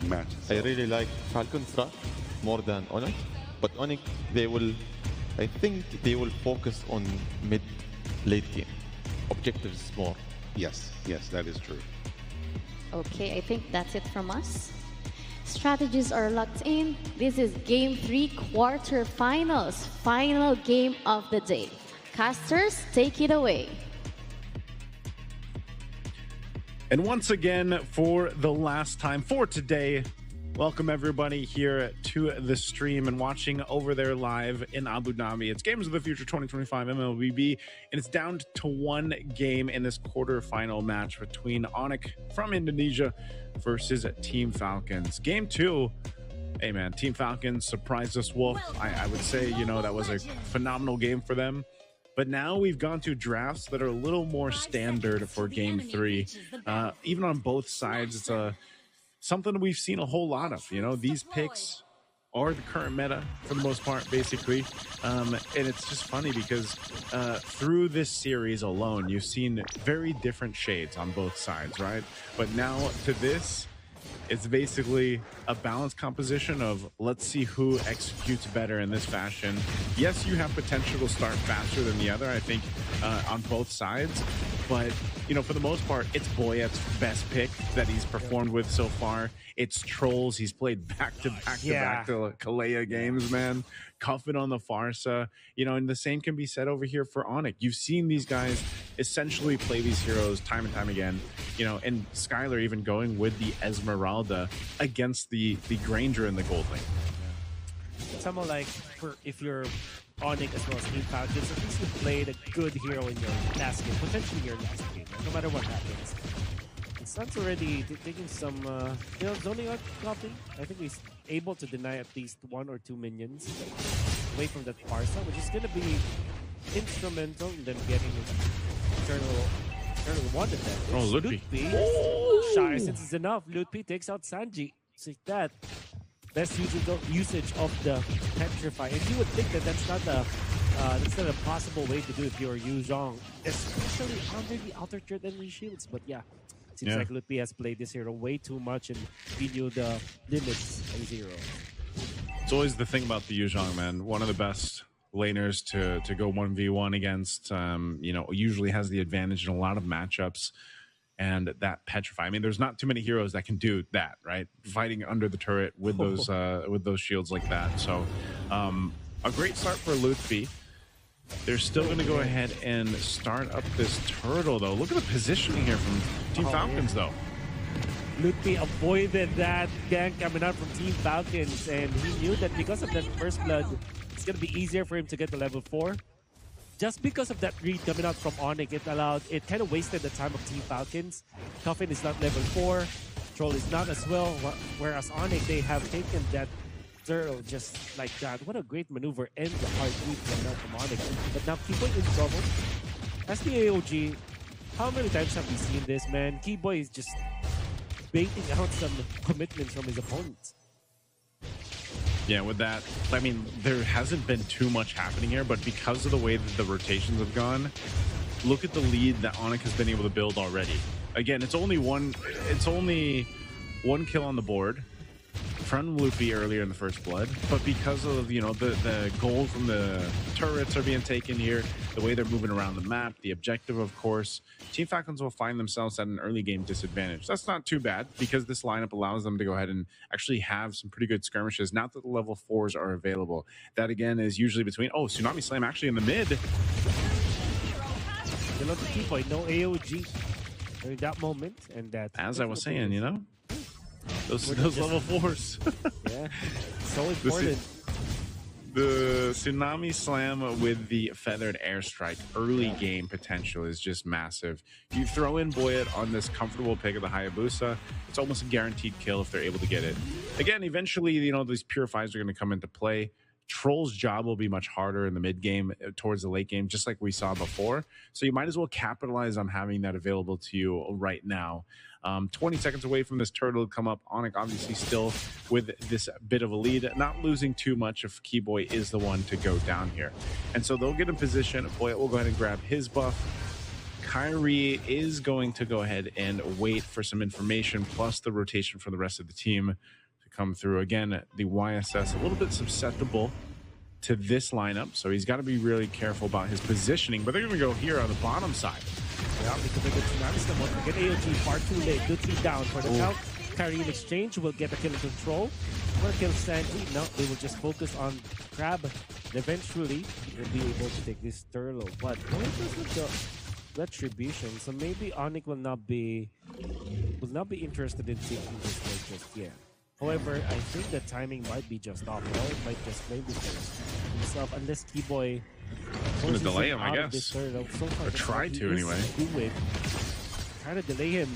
match. I So. really like Falcon strat more than Onic, but Onic, I think they will focus on mid-late game. Objectives more. Yes, that is true. Okay, I think that's it from us. Strategies are locked in. This is Game 3 quarterfinals, final game of the day. Casters, take it away. And once again, for the last time for today, welcome everybody here to the stream and watching over there live in Abu Dhabi. It's Games of the Future 2025 Mlbb, and it's down to one game in this quarterfinal match between Onic from Indonesia versus Team Falcons. Game 2, hey man, Team Falcons surprised us, Wolf. I would say, you know, that was a phenomenal game for them. But now we've gone to drafts that are a little more standard for Game 3. Even on both sides, it's something we've seen a whole lot of. You know, these picks are the current meta for the most part, basically. And it's just funny because through this series alone, you've seen very different shades on both sides, right? But now to this, it's basically a balanced composition of let's see who executes better in this fashion. Yes, you have potential to start faster than the other, I think, on both sides. But, you know, for the most part, it's Boyet's best pick that he's performed with so far. It's Trolls. He's played back-to-back to Kalea games, man. Cuffin on the Farsa. You know, and the same can be said over here for Onic. You've seen these guys essentially play these heroes time and time again. You know, and Skylar even going with the Esmeralda against the Granger in the gold lane. Somehow like, if you're Onic as well as Team Falcons, at least you played a good hero in your last game, potentially your last game, no matter what happens. And Sun's already taking some, you know, zoning out copy. I think he's able to deny at least 1 or 2 minions away from that Farsa, which is going to be instrumental in them getting Eternal One attack. Oh, Ludwig. Shy since it's enough. Ludwig takes out Sanji. It's like that. Best usage of the Petrify. And you would think that that's not a possible way to do it if you're Yu Zhong, especially under the outer threat enemy shields. But yeah, it seems like Ludwig has played this hero way too much and we knew the limits of his hero. It's always the thing about the Yu Zhong, man. One of the best laners to go 1v1 against, you know, usually has the advantage in a lot of matchups. And that Petrify. I mean, there's not too many heroes that can do that, right? Fighting under the turret with those shields like that. So, a great start for Ludwig. They're still going to go ahead and start up this turtle, though. Look at the positioning here from Team Falcons, though. Ludwig avoided that gank coming out from Team Falcons, and he knew that because of that first blood, it's going to be easier for him to get to level 4. Just because of that read coming out from Onic, it kind of wasted the time of Team Falcons. Cuffin is not level 4, Troll is not as well, whereas Onic, they have taken that turtle just like that. What a great maneuver and the hard read coming out from Onic. But now Keyboy in trouble. As the AOG, how many times have we seen this, man? Keyboy is just baiting out some commitments from his opponents. Yeah, with that, I mean, there hasn't been too much happening here, but because of the way that the rotations have gone, look at the lead that Onic has been able to build already. Again, it's only one kill on the board from Loopy earlier in the first blood, but because of, you know, the gold from the turrets are being taken here, the way they're moving around the map, the objective, of course, Team Falcons will find themselves at an early game disadvantage. That's not too bad because this lineup allows them to go ahead and actually have some pretty good skirmishes now that the level 4s are available. That again is usually between, oh, Tsunami Slam actually in the mid. You know, the Keyboy, no AOG during that moment, and that, as I was saying, you know, those level 4s. Yeah, so important. The Tsunami Slam with the Feathered Airstrike early game potential is just massive. You throw in Boyet on this comfortable pick of the Hayabusa, it's almost a guaranteed kill if they're able to get it. Again, eventually, you know, these Purifies are going to come into play. Troll's job will be much harder in the mid game towards the late game, just like we saw before. So you might as well capitalize on having that available to you right now. 20 seconds away from this turtle to come up. Onic obviously still with this bit of a lead, not losing too much if Keyboy is the one to go down here. And so they'll get in position. Boyet will go ahead and grab his buff. Kyrie is going to go ahead and wait for some information plus the rotation for the rest of the team to come through. Again, the YSS a little bit susceptible to this lineup, so he's got to be really careful about his positioning, but they're going to go here on the bottom side. Yeah, because they get Tsunamis naman. They get AOG far too late. Good three down for the count. Kyrie in exchange will get a kill in control. Will kill Sanji. No, they will just focus on Crab. And eventually, they'll be able to take this Turlo. But what is with the retribution? So maybe Onic will not be interested in taking this play just yet. However, I think the timing might be just off. Or it might just maybe first himself, unless Keyboy going to delay him, I guess. So far, or try to anyway. Trying to delay him.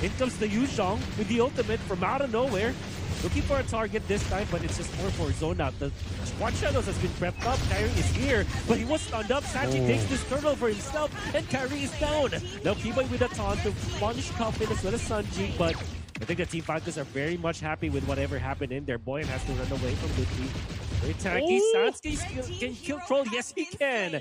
In comes the Yuzhong with the ultimate from out of nowhere. Looking for a target this time, but it's just more for zone out. The Squad Shadows has been prepped up. Kyrie is here, but he was stunned up. Sanji takes this turtle for himself, and Kyrie is down. Now Keyboy with a taunt to punish Coffin as well as Sanji, but I think the Team Falcons are very much happy with whatever happened in there. Boyan has to run away from Lucky. Very tanky. Sanji can kill Troll. Yes, he can.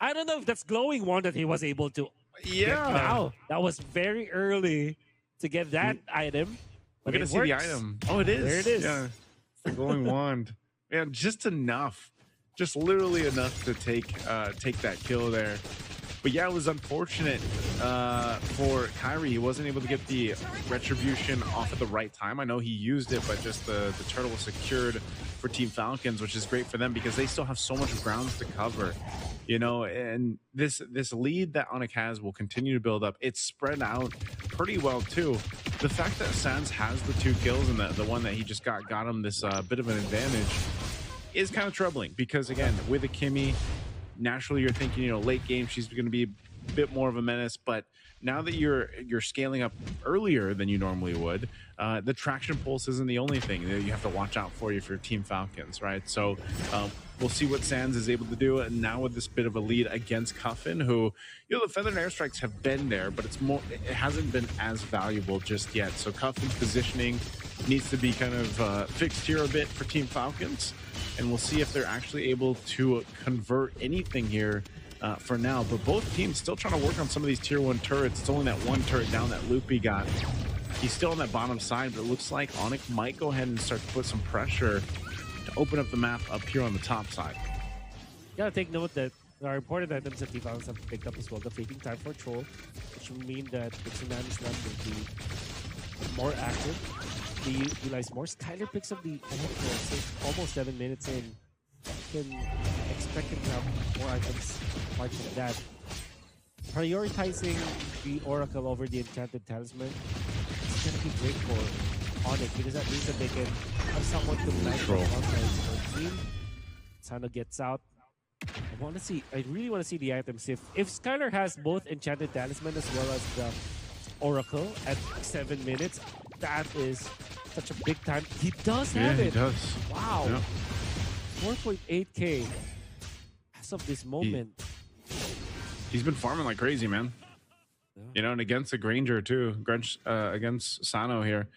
I don't know if that's glowing one that he was able to get now. That was very early to get that item. We're going to see the item. Oh, it is. There it is. Yeah. It's the glowing wand. Man, just enough. Just literally enough to take that kill there. But yeah, it was unfortunate for Kyrie. He wasn't able to get the retribution off at the right time. I know he used it, but just the turtle was secured for Team Falcons, which is great for them because they still have so much grounds to cover. You know, and this lead that Onic has will continue to build up. It's spread out pretty well too. The fact that Sans has the 2 kills and the one that he just got him this bit of an advantage is kind of troubling because again, with a Kimmy, naturally you're thinking, you know, late game she's going to be a bit more of a menace, but now that you're scaling up earlier than you normally would, the traction pulse isn't the only thing that you have to watch out for if you're Team Falcons, right? So we'll see what Sans is able to do, and now with this bit of a lead against Coffin, who, you know, the feathered airstrikes have been there, but it hasn't been as valuable just yet. So Coffin's positioning needs to be kind of fixed here a bit for Team Falcons, and we'll see if they're actually able to convert anything here for now. But both teams still trying to work on some of these tier 1 turrets. It's only that one turret down that Loopy got. He's still on that bottom side, but it looks like Onic might go ahead and start to put some pressure to open up the map up here on the top side. Gotta take note that there are important items that the Falcons have picked up as well. The fading time for Troll, which will mean that the Tsunami Slam will be more active. They utilize more. Skyler picks up the almost 7 minutes in. Can expect him to have more items apart from that. Prioritizing the Oracle over the Enchanted Talisman is going to be great for Onic because that means that they can have someone to manage the team. Sano gets out. I really want to see the items. If Skyler has both Enchanted Talisman as well as the Oracle at 7 minutes, that is such a big time. He does have it. He does. Wow. Yeah. 4.8k as of this moment. He's been farming like crazy, man. Yeah. You know, and against the Granger too, against Sano here.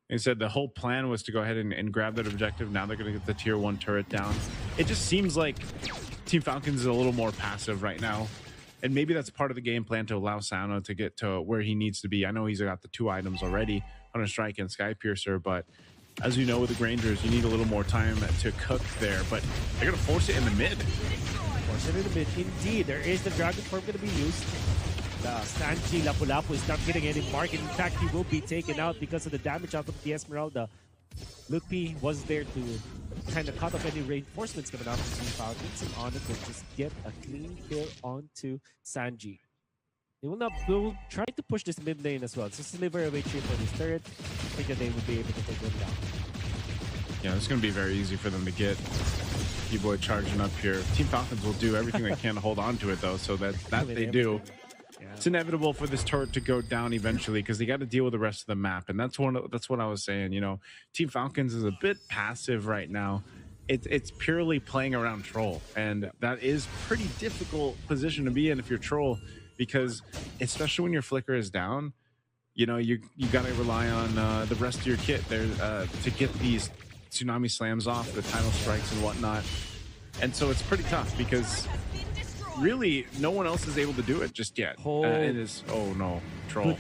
He said the whole plan was to go ahead and grab that objective. Now they're going to get the tier 1 turret down. It just seems like Team Falcons is a little more passive right now. And maybe that's part of the game plan to allow Sano to get to where he needs to be. I know he's got the 2 items already, Hunter Strike and Sky Piercer, but as you know with the Grangers, you need a little more time to cook there. But they're going to force it in the mid. Force it in the mid. Indeed, there is the Dragon Form going to be used. Sanji Lapu-Lapu is not getting any mark. In fact, he will be taken out because of the damage out of the Esmeralda. Lupi was there to kind of cut off any reinforcements coming out from Team Falcons, and Onic will just get a clean kill onto Sanji. They will try to push this mid lane as well. So Sliver away tree for this turret. I think that they will be able to take them down. Yeah, it's going to be very easy for them to get Keyboy charging up here. Team Falcons will do everything they can to hold on to it, though, so that they do. Yeah. It's inevitable for this turret to go down eventually because they got to deal with the rest of the map, and that's what I was saying. You know, Team Falcons is a bit passive right now. It's purely playing around Troll, and that is pretty difficult position to be in if you're Troll, because especially when your flicker is down, you know, you got to rely on the rest of your kit there to get these tsunami slams off, the tidal strikes and whatnot. And so it's pretty tough because really, no one else is able to do it just yet. Oh. It is. Oh no, Troll.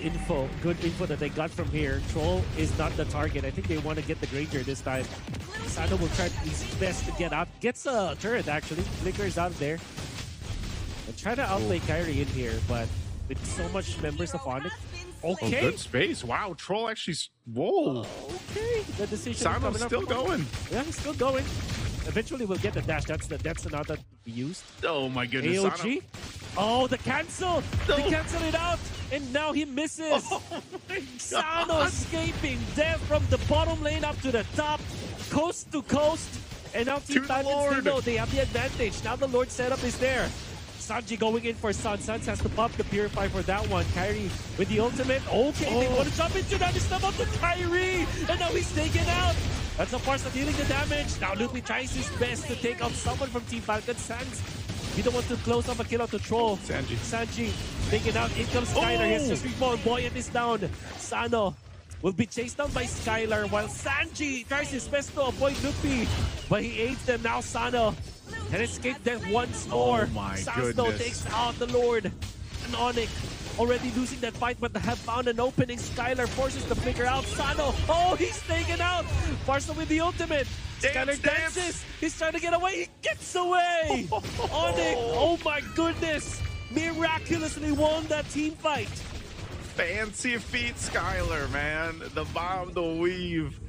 Good info that they got from here. Troll is not the target. I think they want to get the Granger this time. Sano will try his best to get out. Gets a turret actually. Flickers out there. And try to outplay Kyrie in here, but with so much members of Onic. Okay. Oh, good space. Wow, Troll actually. Whoa. Okay. The decision. Sano's still going. Yeah, he's still going. Eventually we'll get the dash. That's the nod that we used. Oh my goodness. AOG. Oh, the cancel. No. They cancel it out. And now he misses. Oh my Sano God. escaping there from the bottom lane up to the top. Coast to coast. And now Team the Falcons, Lord. they know they have the advantage. Now the Lord setup is there. Sanji going in for Sun. Suns has to pop the Purify for that one. Kyrie with the ultimate. Okay, they want to jump into that. It's about to Kyrie. And now he's taken out. That's a force of dealing the damage. Now Lupi tries his best to take out someone from Team Falcon. Sans, he don't want to close off a kill out to Troll. Sanji taken out. In comes Skylar. He has to respawn. Boyan is down. Sano will be chased down by Skylar while Sanji tries his best to avoid Lupi. But he aids them now. Sano and escape death once more. Oh my Sano goodness. takes out the Lord. And Onic already losing that fight, but have found an opening. Skylar forces the flicker out. Sano, oh, he's taken out. Parcel with the ultimate. Skylar dances. He's trying to get away. He gets away. Onic, oh my goodness. Miraculously won that team fight. Fancy feet, Skylar, man. The bomb, the weave.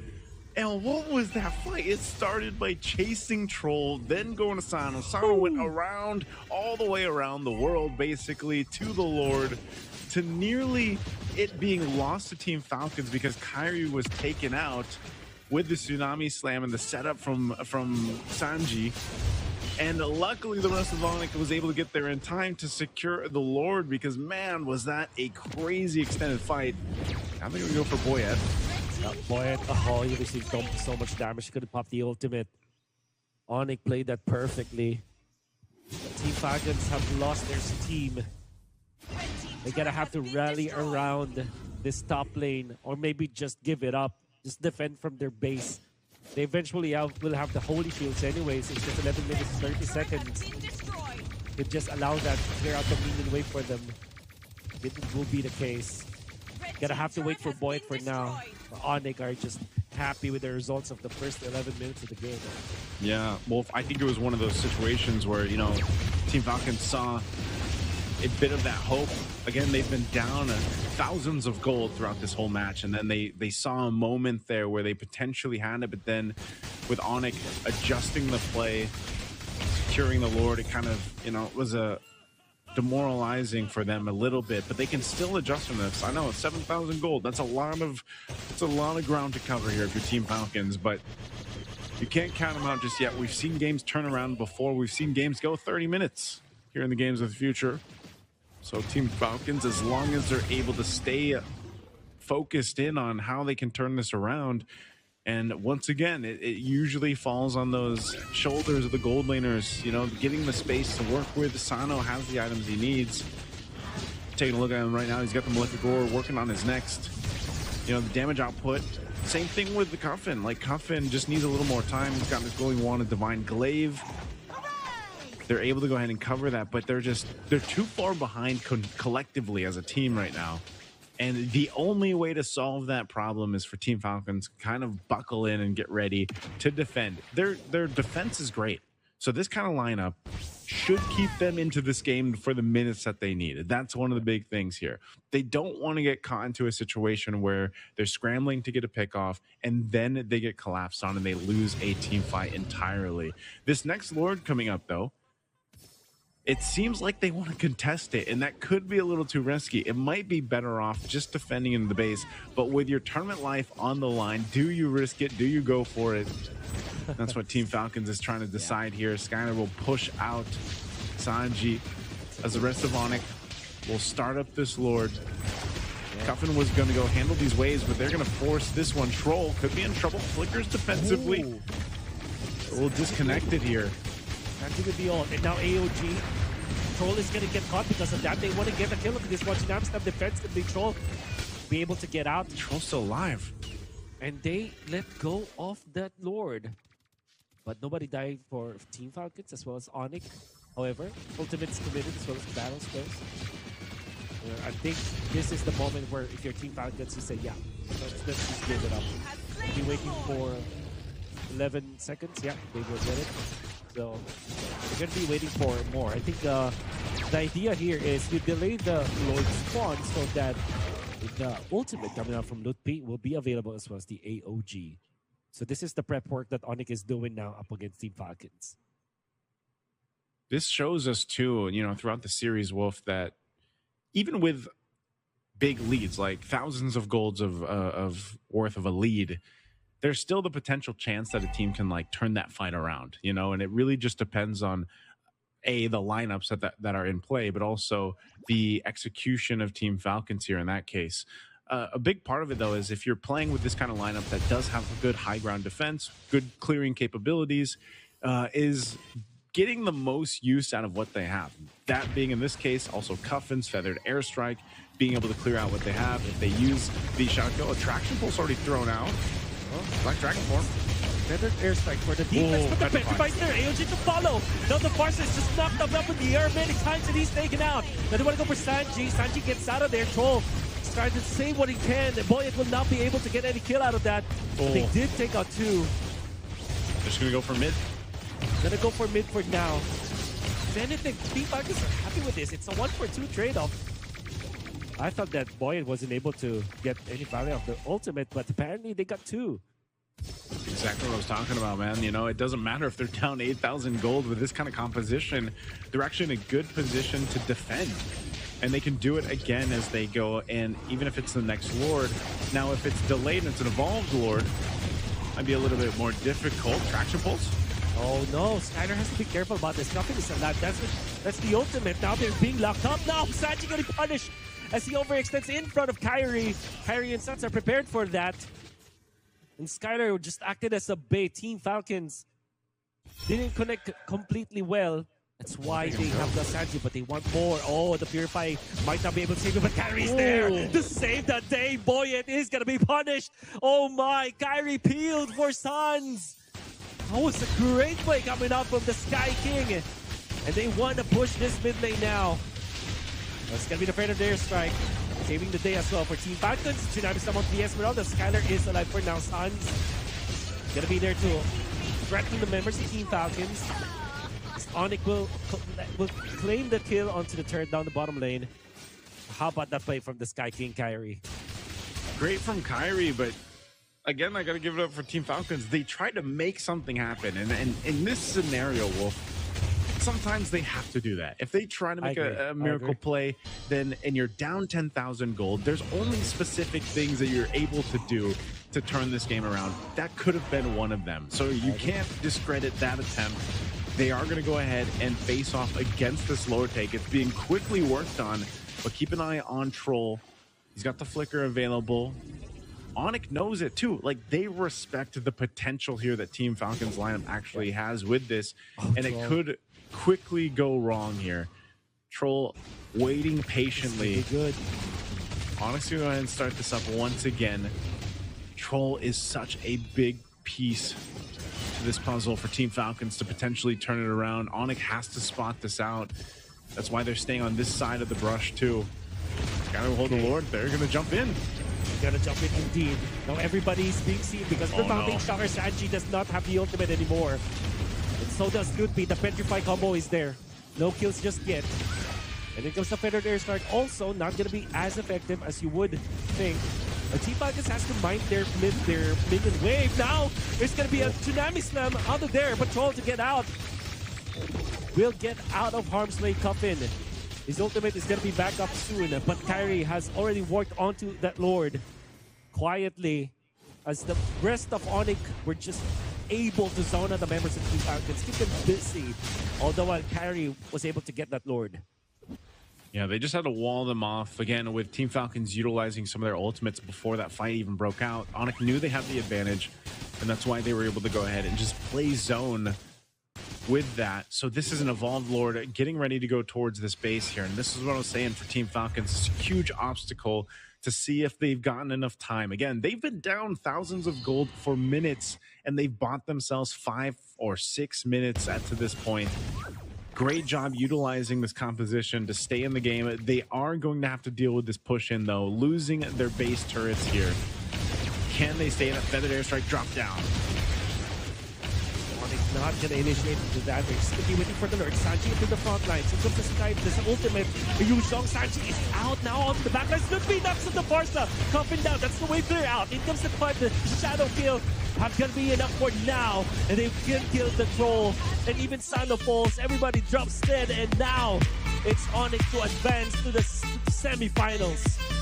And what was that fight? It started by chasing Troll, then going to Sano. Sano went around, all the way around the world, basically, to the Lord, to nearly it being lost to Team Falcons because Kyrie was taken out with the Tsunami Slam and the setup from Sanji. And luckily, the rest of Onic was able to get there in time to secure the Lord because, man, was that a crazy extended fight. I think we go for Boyet. Boyan, oh, he received so much damage. He could have popped the ultimate. Onic played that perfectly. Team Falcons have lost their steam. They gotta have to rally around this top lane or maybe just give it up. Just defend from their base. They eventually will have the Holy Shields anyways. It's just 11 minutes, 30 seconds. It just allows that to clear out the minion wave for them. It will be the case. Gotta have to wait for Boyd for now. Onic are just happy with the results of the first 11 minutes of the game. Yeah, well, I think it was one of those situations where, you know, Team Falcons saw a bit of that hope. Again, they've been down thousands of gold throughout this whole match, and then they saw a moment there where they potentially had it, but then with Onic adjusting the play, securing the Lord, it kind of, you know, was a demoralizing for them a little bit, but they can still adjust from this. I know it's 7,000 gold. That's a lot of ground to cover here if you're Team Falcons, but you can't count them out just yet. We've seen games turn around before. We've seen games go 30 minutes here in the Games of the Future. So Team Falcons, as long as they're able to stay focused in on how they can turn this around, and once again, it usually falls on those shoulders of the gold laners, you know, getting the space to work with. Sano has the items he needs. Taking a look at him right now, he's got the Malefic Roar working on his next. You know, the damage output. Same thing with the Cuffin. Like, Cuffin just needs a little more time. He's got his Glowing Wand and Divine Glaive. They're able to go ahead and cover that, but they're too far behind collectively as a team right now. And the only way to solve that problem is for Team Falcons kind of buckle in and get ready to defend. Their defense is great. So this kind of lineup should keep them into this game for the minutes that they need. That's one of the big things here. They don't want to get caught into a situation where they're scrambling to get a pick off and then they get collapsed on and they lose a team fight entirely. This next Lord coming up, though, it seems like they want to contest it, and that could be a little too risky. It might be better off just defending in the base, but with your tournament life on the line, do you risk it? Do you go for it? That's what Team Falcons is trying to decide here. Skylar will push out Sanji as the rest of Onic will start up this Lord. Cuffin was going to go handle these waves, but they're going to force this one. Troll could be in trouble. Flickers defensively. Ooh. A little disconnected here. Sanji with the ult, and now AOG. Troll is going to get caught because of that. They want to get a kill of this one. Namstab defense could be Troll be able to get out. Troll's still alive. And they let go of that Lord. But nobody died for Team Falcons as well as Onic. However, ultimate's committed as well as the battle skills. I think this is the moment where if your Team Falcons, you say, yeah, let's just give it up. Be waiting for 11 seconds. Yeah, they will get it. So they're going to be waiting for more. I think the idea here is you delay the Lord spawn so that the ultimate coming out from Mlbb will be available as well as the AOG. So this is the prep work that Onic is doing now up against Team Falcons. This shows us too, throughout the series, Wolf, that even with big leads, like thousands of golds of worth of a lead, there's still the potential chance that a team can like turn that fight around, and it really just depends on the lineups that are in play, but also the execution of Team Falcons here in that case. A big part of it, though, is if you're playing with this kind of lineup that does have a good high ground defense, good clearing capabilities, is getting the most use out of what they have. That being, in this case, also Cuffins, Feathered Airstrike, being able to clear out what they have. If they use the shotgun, Attraction Pulse already thrown out. Black Dragon Form. Feathered Airstrike for the defense, but the Petrified there, AOG to follow. Now the Farsa is just knocked up in the air many times and he's taken out. Now they want to go for Sanji. Sanji gets out of there. Troll is trying to save what he can. And boy, it will not be able to get any kill out of that. They did take out 2. They're just going to go for mid. Gonna go for mid for now. If anything, Team Falcons are happy with this. It's a 1-for-2 trade-off. I thought that Boyd wasn't able to get any value of the ultimate, but apparently they got 2. Exactly what I was talking about, man. It doesn't matter if they're down 8,000 gold with this kind of composition. They're actually in a good position to defend. And they can do it again as they go, and even if it's the next Lord. Now, if it's delayed and it's an evolved Lord, might be a little bit more difficult. Traction Pulse? Oh no, Skyler has to be careful about this. Nothing is alive. That's the ultimate. Now they're being locked up. Now Sanji getting punished as he overextends in front of Kyrie. Kyrie and Suns are prepared for that. And Skyler just acted as a bait. Team Falcons didn't connect completely well. That's why they have the Sanji, but they want more. Oh, the Purify might not be able to save it, but Kyrie's there to save the day. Boy, it is going to be punished. Oh my, Kyrie peeled for Suns. Oh, it's a great play coming out from the Sky King. And they want to push this mid lane now. It's going to be the Feathered Airstrike. Saving the day as well for Team Falcons. Tsunami summon the Esmeralda. Skyler is alive for now. Suns going to be there to threaten the members of Team Falcons. Onic will claim the kill onto the turret down the bottom lane. How about that play from the Sky King, Kyrie? Great from Kyrie, but again, I got to give it up for Team Falcons. They tried to make something happen. And in this scenario, Wolf, sometimes they have to do that. If they try to make a miracle play, then and you're down 10,000 gold, there's only specific things that you're able to do to turn this game around. That could have been one of them. So you can't discredit that attempt. They are going to go ahead and face off against this lower take. It's being quickly worked on, but keep an eye on Troll. He's got the flicker available. Onic knows it too. Like, they respect the potential here that Team Falcon's lineup actually has with this, and it could quickly go wrong here. Troll waiting patiently. Good. Onic's gonna go ahead and start this up once again. Troll is such a big piece to this puzzle for Team Falcons to potentially turn it around. Onic has to spot this out. That's why they're staying on this side of the brush too. Gotta hold the Lord. They're gonna jump in. Gonna jump in indeed. Now everybody's being seen because the Founding Shocker Sanji does not have the ultimate anymore. And so does Mlbb. The Petrify combo is there. No kills just yet. And then comes the Feathered Airstrike, also not gonna be as effective as you would think. But Team Falcons has to mind their minion wave. Now there's gonna be a Tsunami Slam out of there, but Troll to get out. Will get out of harm's way. Coffin. His ultimate is going to be back up soon, but Kyrie has already worked onto that Lord quietly as the rest of Onic were just able to zone out the members of Team Falcons, keep them busy, although while Kyrie was able to get that Lord. Yeah, they just had to wall them off. Again, with Team Falcons utilizing some of their ultimates before that fight even broke out. Onic knew they had the advantage, and that's why they were able to go ahead and just play zone with that. So this is an evolved Lord getting ready to go towards this base here, and this is what I was saying for Team Falcons. It's a huge obstacle to see if they've gotten enough time. Again, they've been down thousands of gold for minutes, and they've bought themselves 5 or 6 minutes to this point. Great job utilizing this composition to stay in the game. They are going to have to deal with this push in, though, losing their base turrets here. Can they stay in a feathered airstrike drop down? Onic not going to initiate into that. They're still waiting for the Lord. Sanji into the front lines. Here comes the Sky. There's an ultimate. Yuzhong Sanji is out now on the back lines. Lutfi knocks at the Barca. Coffin down. That's the way clear out. In comes the fight. The shadow kill. Not going to be enough for now. And they can kill the troll. And even Sano falls. Everybody drops dead. And now it's Onic to advance to the semifinals.